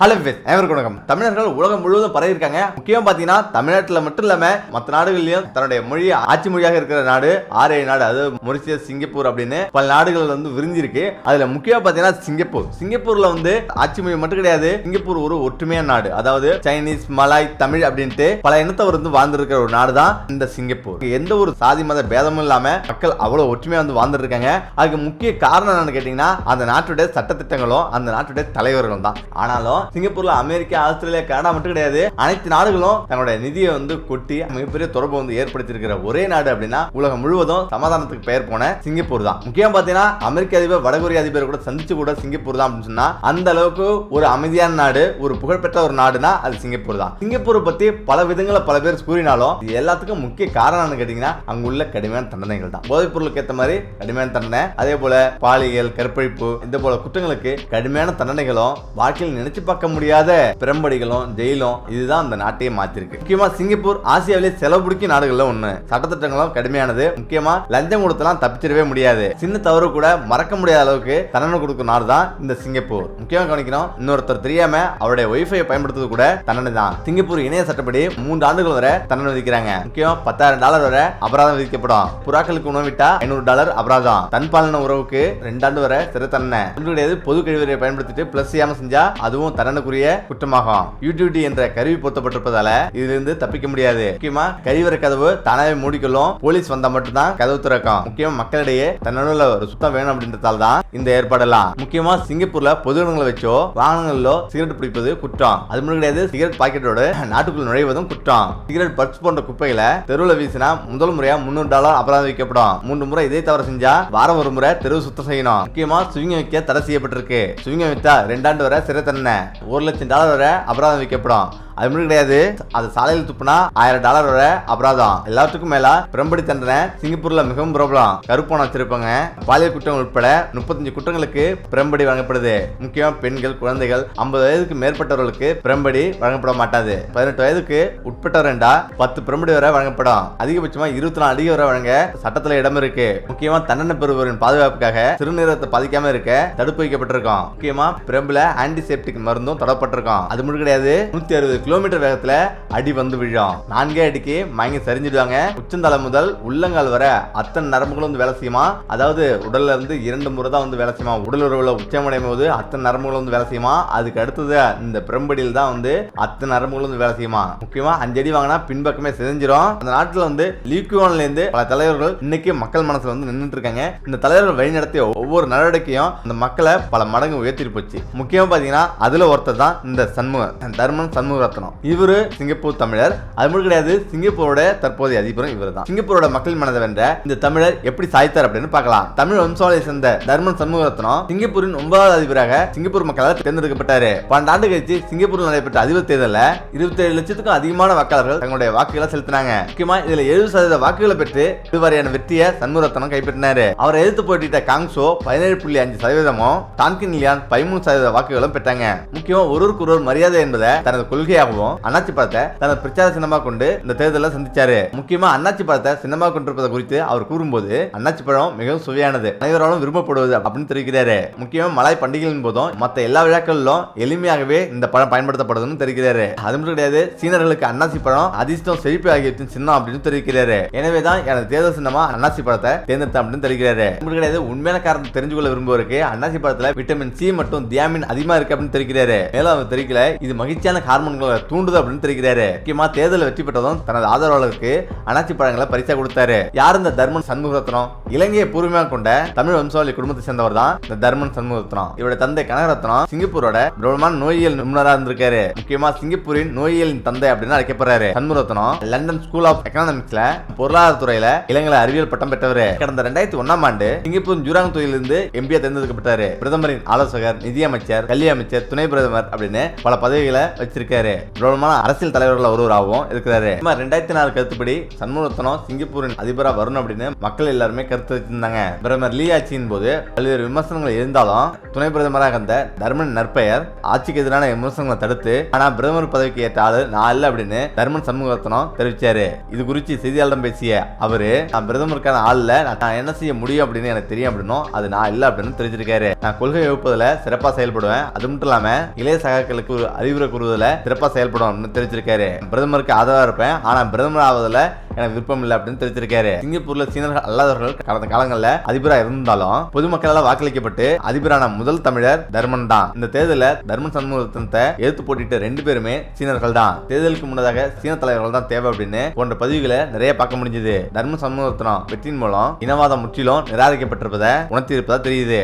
Hello friends, அனைவருக்கும் வணக்கம். தமிழர்கள் உலகம் முழுவதும் பரவி இருக்காங்க. முக்கியமா பாத்தீங்கன்னா தமிழ்நாட்டில் மட்டும் இல்லாம மற்ற நாடுகளிலும் தன்னுடைய மொழி ஆட்சி மொழியாக இருக்கிற நாடு 6 நாடு, அதாவது மொரிஷியஸ், சிங்கப்பூர் அப்படின்னு பல நாடுகள் விரிஞ்சி இருக்கு. அதுல முக்கியமா பாத்தீங்கன்னா சிங்கப்பூர்ல ஆட்சி மொழி மட்டும் கிடையாது. சிங்கப்பூர் ஒரு ஒற்றுமையான நாடு, அதாவது சைனீஸ், மலாய், தமிழ் அப்படின்ட்டு பல இனத்தவர் வாழ்ந்திருக்கிற ஒரு நாடு தான் இந்த சிங்கப்பூர். எந்த ஒரு சாதி மத பேதமும் இல்லாம மக்கள் அவ்வளவு ஒற்றுமையா வாழ்ந்துட்டு இருக்காங்க. அதுக்கு முக்கிய காரணம் என்னன்னு கேட்டீங்கன்னா அந்த நாட்டுடைய சட்டத்திட்டங்களும் அந்த நாட்டுடைய தலைவர்களும் தான். ஆனாலும் சிங்கப்பூர்ல அமெரிக்கா, ஆஸ்திரேலியா, கனடா மட்டும் கிடையாது, அனைத்து நாடுகளும் தங்களுடைய நிதியை கொட்டி மிகப்பெரிய தொடர்பு ஏற்படுத்தி இருக்கிற ஒரே நாடு அப்படின்னா உலகம் முழுவதும் சமாதானத்துக்கு பெயர் போன சிங்கப்பூர் தான். முக்கியம் பாத்தீங்கன்னா அமெரிக்க அதிபர், வடகொரிய அதிபர் கூட சந்திச்சு கூட சிங்கப்பூர் தான் அப்படின்னு சொன்னா அந்த அளவுக்கு ஒரு அமைதியான நாடு, ஒரு புகழ்பெற்ற ஒரு நாடுனா அது சிங்கப்பூர் தான். சிங்கப்பூரை பத்தி பல விதங்களை பல பேர் கூறினாலும் இது எல்லாத்துக்கும் முக்கிய காரணம் கேட்டீங்கன்னா அங்குள்ள கடுமையான தண்டனைகள் தான். போதைப் பொருளுக்கு ஏற்ற மாதிரி கடுமையான தண்டனை, அதே போல பாலியல், கற்பழிப்பு, இந்த போல குற்றங்களுக்கு கடுமையான தண்டனைகளும், வாழ்க்கையில் நினைச்சு பார்க்க முடியாத பிரம்படிகளும், ஜெயிலும் இதுதான் அந்த நாட்டையே மாத்திருக்கு. முக்கியமா சிங்கப்பூர் ஆசியாவிலே செலவு பிடிக்கும் நாடுகள்ல ஒண்ணு. சட்டத்திட்டங்களும் கடுமையானது. முக்கியமா லஞ்சம் கொடுத்தலாம் தப்பிச்சிடவே முடியாது. சின்ன தவறு கூட மறக்க முடியாத அளவுக்கு தண்டனை கொடுக்கும் நாடு தான் இந்த சிங்கப்பூர். முக்கியமா கவனிக்கணும், இன்னொருத்தர் தெரியாம அவருடைய ஒய்ஃபை பயன்படுத்துவது கூட தண்டனை தான். சிங்கப்பூர் இணைய சட்டப்படி 3 ஆண்டுகள் வரை தண்டனை விதிக்கிறாங்க. முக்கியம் $10,000 வரை அபராதம் விதிக்கப்படும். புறாக்களுக்கு உணவிட்டா $500 அபராதம். தன்பாலின உறவுக்கு 2 ஆண்டு வரை சிறை தண்டனை. பொது கழிவறையை பயன்படுத்திட்டு பிளஸ் செய்யாம செஞ்சா அதுவும் தண்டனைக்குரிய குற்றமாகும். யூடிலிட்டி என்ற கருவி பொருத்தப்பட்டிருப்பதால இதிலிருந்து தப்பிக்க முடியாது. முக்கியமா கழிவறை கதவு தானாவே மூடிக்கொள்ளும். போலீஸ் வந்தா மட்டும்தான் கதவு திறக்கும். முக்கியமா மக்களிடையே தன்னுள்ள ஒரு சுத்தம் வேணும் அப்படின்றதால தான் இந்த ஏற்பாடெல்லாம். முக்கியமா சிங்கப்பூர்ல பொது இடங்களை வச்சோ வாகனங்களிலோ சிகரெட் பிடிப்பது குற்றம். அது மட்டும் கிடையாது, சிகரெட் பாக்கெட்டோட நாட்டுக்குள் நுழைவதும் குற்றம். சிகரெட் பர்ஸ் போன்ற குப்பைகளை தெருவில் வீசினா முதல் முறையா $300 அபராதம் விதிக்கப்படும். 3 முறை இதே தவறு செஞ்சா வாரம் ஒரு முறை தெருவு சுத்தம் செய்யணும். முக்கியமா சுவிங்க வைக்க தடை செய்யப்பட்டிருக்கு. சுவிங்க வைத்தா 2 ஆண்டு வரை சிறை தண்டனை, $1,00,000 வரை அபராதம் விதிக்கப்படும். அது மட்டும் கிடையாது, அது சாலையில் துப்புனா $1000 வரை அபராதம். எல்லாத்துக்கும் மேல பிரம்படி தண்டனை சிங்கப்பூர்ல மிகவும் பிரபலம். கருப்பணம் வச்சிருப்பாங்க. பாலியல் குற்றங்கள் உட்பட 35 குற்றங்களுக்கு பிரம்படி வழங்கப்படுது. முக்கியமா பெண்கள், குழந்தைகள், 50 வயதுக்கு மேற்பட்டவர்களுக்கு பிரம்படி வழங்கப்பட மாட்டாது. 18 வயதுக்கு உட்பட்டவர் 10 பிரம்படி வரை வழங்கப்படும். அதிகபட்சமா 24 அடி வரை வழங்க சட்டத்துல இடம் இருக்கு. முக்கியமா தண்டனை பெறுவோரின் பாதுகாப்புக்காக சிறுநீரகத்தை பாதிக்காம இருக்க தடுப்பு வைக்கப்பட்டிருக்கும். முக்கியமா பிரம்புல ஆன்டிசெப்டிக் மருந்தும் தொடப்பட்டிருக்கும். அது மட்டும் கிடையாது, 160 கிலோமீட்டர் வேகத்துல அடி விழும். 4 அடிக்கு மயங்கி சரிஞ்சிடுவாங்க. உச்சந்தலை முதல் உள்ளங்கால் வரை அத்தனை நரம்புகளும் வேலை செய்யுமா. அதாவது உடல்ல இருந்து 2 முறை தான் வேலை செய்யுமா. உடல் உறவுல உச்சமடையும் போது அத்தனை நரம்புகளும் வேலை செய்யுமா. அதுக்கு அடுத்தது இந்த பிரம்படியில் தான் அத்தனை நரம்புகளும் வேலை செய்யுமா. முக்கியமா 5 அடி வாங்கினா பின்பக்கமே செஞ்சிடும். அந்த நாட்டுல லீக்குவான்ல இருந்து பல தலைவர்கள் இன்னைக்கு மக்கள் மனசுல நின்றுட்டு இருக்காங்க. இந்த தலைவர்கள் வழி நடத்திய ஒவ்வொரு நடவடிக்கையும் இந்த மக்களை பல மடங்கு உயர்த்தி போச்சு. முக்கியமா பாத்தீங்கன்னா அதுல ஒருத்தர் தான் இந்த தர்மன் சண்முகரத்னம். இவரு சிங்கப்பூர் தமிழர். அது மட்டும் கிடையாது, சிங்கப்பூரோட தற்போதைய அதிபரும் இவர் தான். சிங்கப்பூரோட மக்கள் மனதை வென்ற இந்த தமிழர் எப்படி சாய்த்தார் அப்படின்னு பார்க்கலாம். தமிழ் வம்சாவளியை சேர்ந்த தர்மன் சண்முகரத்னம் சிங்கப்பூரின் 9வது அதிபராக சிங்கப்பூர் மக்களால் தேர்ந்தெடுக்கப்பட்டாரு. 12 ஆண்டு கழிச்சு சிங்கப்பூரில் நடைபெற்ற அதிபர் தேர்தலில் 27 லட்சத்துக்கும் அதிகமான வாக்காளர்கள் தங்களுடைய வாக்குகளை செலுத்தினாங்க. முக்கியமா இதுல 70% வாக்குகளை பெற்று இதுவரையான வெற்றியை சண்முகரத்னம் கைப்பற்றினாரு. அவரை எதிர்த்து போட்டியிட்ட காங்சோ 17.5%, டான்கின் லியான் 13% வாக்குகளும் பெற்றாங்க. முக்கியமா ஒருவருக்கு மரியாதை என்பதை தனது கொள்கையாகவும் அண்ணாச்சி பழத்தை தனது பிரச்சார சின்னமா கொண்டு இந்த தேர்தலில் சந்திச்சாரு. முக்கியமா அண்ணாச்சி பழத்தை சின்னமா கொண்டிருப்பதை குறித்து அவர் கூறும்போது அண்ணாச்சி பழம் மிகவும் சுவையானது, அனைவராலும் விரும்பப்படுவது அப்படின்னு தெரிவிக்கிறாரு. முக்கியமா மலாய் பண்டிகைகளின் போதும் மற்ற எல்லா விழாக்களிலும் எளிமையாகவே இந்த பழம் பயன்படுத்தப்படுதுன்னு தெரிவிக்கிறாரு. அது மட்டும் கிடையாது, சீனர்களுக்கு அண்ணாச்சி பழம் அதிர்ஷ்டம், செழிப்பு ஆகியவற்றின் சின்னம் அப்படின்னு தெரிவிக்கிறாரு. எனவேதான் எனது தேர்தல் சின்னமா அண்ணாச்சி பழத்தை தேர்ந்தெடுத்த அப்படின்னு தெரிவிக்கிறாரு. கிடையாது, உண்மையான காரணத்தை தெரிஞ்சு கொள்ள விரும்புவதற்கு அண்ணாச்சி பழத்துல விட்டமின் சி மற்றும் தியாமின் அதிகமா இருக்கு அப்படின்னு தெரிவிக்கிறாரு. மேலும் அவர் தெரிவிக்கல, இது மகிழ்ச்சியான ஹார்மோன்களை தூண்டுது அப்படின்னு தெரிவிக்கிறாரு. முக்கியமா தேர்தல் வெற்றி பெற்றதும் தனது ஆதரவாளருக்கு அண்ணாச்சி பழங்களை பரிசா கொடுத்தாரு. யார் இந்த தர்மன் சண்முகரத்னம்? இலங்கையை பூர்வீகமாக கொண்ட தமிழ் வம்சாவளி குடும்பத்தை சேர்ந்தவர் தான் இந்த தர்மன் சண்முகரத்னம். இவருடைய தந்தை கனகரத்னம் சிங்கப்பூரோட பிரபலமான நோயியல் நிபுணரா இருந்திருக்காரு. முக்கியமா சிங்கப்பூரின் நோயியலின் தந்தை அப்படின்னு அழைக்கப்படுறாரு. சண்முகரத்னம் லண்டன் ஸ்கூல் ஆஃப் எக்கனாமிக்ஸ்ல பொருளாதார துறையில இளங்கலை அறிவியல் பட்டம் பெற்றவர். கடந்த 2001ஆம் ஆண்டு சிங்கப்பூர் ஜூராங் தொகுதியிலிருந்து எம்பியா தேர்ந்தெடுக்கப்பட்டாரு. பிரதமரின் ஆலோசகர், நிதியமைச்சர், கல்வி அமைச்சர், துணை பிரதமர் அப்படின்னு பல பதவிகளை வச்சிருக்காரு. பிரபலமான அரசியல் தலைவர்கள் ஒருவராகவும் இருக்கிறாரு. 2004 கருத்துப்படி சண்முகரத்னம் சிங்கப்பூரின் அதிபரா வரணும் அப்படின்னு மக்கள் எல்லாருமே கருத்து வச்சிருந்தாங்க. பிரதமர் லீ ஆட்சியின் போது பல்வேறு விமர்சனங்கள் இருந்தாலும் துணை பிரதமராக இருந்த தர்மன் நற்பெயர் ஆட்சிக்கு எதிரான விமர்சனங்களை தடுத்து ஆனா பிரதமர் பதவிக்கு ஏற்ற ஆளு நான் இல்ல அப்படின்னு தர்மன் சண்முகரத்னம் தெரிவிச்சாரு. இது குறித்து செய்தியாளர்களிடம் பேசிய அவரு, நான் பிரதமருக்கான ஆள் இல்ல, நான் என்ன செய்ய முடியும் அப்படின்னு எனக்கு தெரியும் அப்படின்னும் அது நான் இல்ல அப்படின்னு தெரிஞ்சிருக்காரு. நான் கொள்கை வகுப்பதுல சிறப்பா செயல்படுவேன், அது மட்டும் இல்லாம இளைய சகாக்களுக்கு ஒரு அறிவுரை கூறுவதில் சிறப்பா செயல்படும் அப்படின்னு தெரிவிச்சிருக்காரு. பிரதமருக்கு ஆதரவா இருப்பேன், ஆனா பிரதமர் ஆவதில் எனக்கு விருப்பம் இல்லை அப்படின்னு தெரிவிச்சிருக்காரு. சிங்கப்பூர்ல சீனர்கள் அல்லாதவர்கள் கடந்த காலங்களில் அதிபராக இருந்தாலும் பொதுமக்களால் வாக்களிக்கப்பட்டு அதிபரான முதல் தமிழர் தர்மன் தான். இந்த தேர்தலில் தர்மன் சண்முகரத்னத்தை எதிர்த்து போட்டிட்டு 2 பேருமே சீனர்கள் தான். தேர்தலுக்கு முன்னதாக சீன தலைவர்கள் தான் தேவை அப்படின்னு போன்ற பதிவுகளை நிறைய பார்க்க முடிஞ்சது. தர்மன் சண்முகரத்னம் வெற்றியின் மூலம் இனவாதம் முற்றிலும் நிராகரிக்கப்பட்டிருப்பதை உணர்த்தி இருப்பதா தெரியுது.